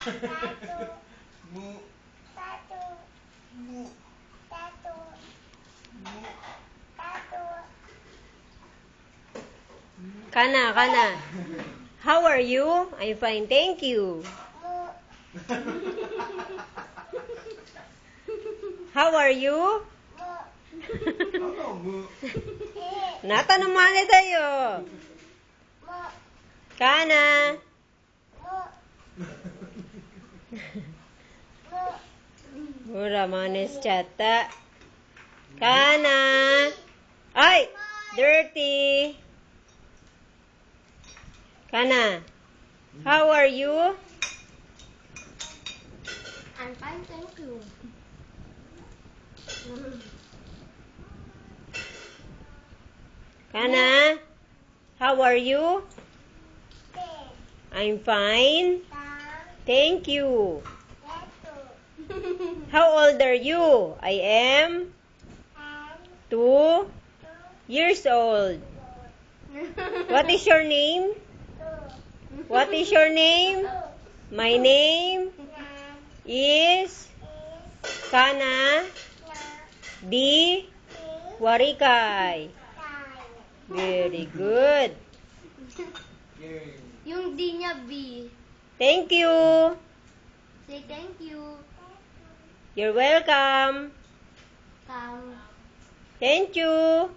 Mu. Mu. Kana, kana. How are you? I'm fine, thank you. How are you? Ano, mu? Natanong tayo. Kana. Mura manis chata. Kana. Ay, dirty. Kana. How are you? I'm fine, thank you. Kana. How are you? I'm fine. Thank you. How old are you? I am 2 years old. What is your name? What is your name? My name is Kana Di Warikay. Very good. Yay. Yung D niya B. Thank you. Say thank you. You're welcome. Come. Thank you.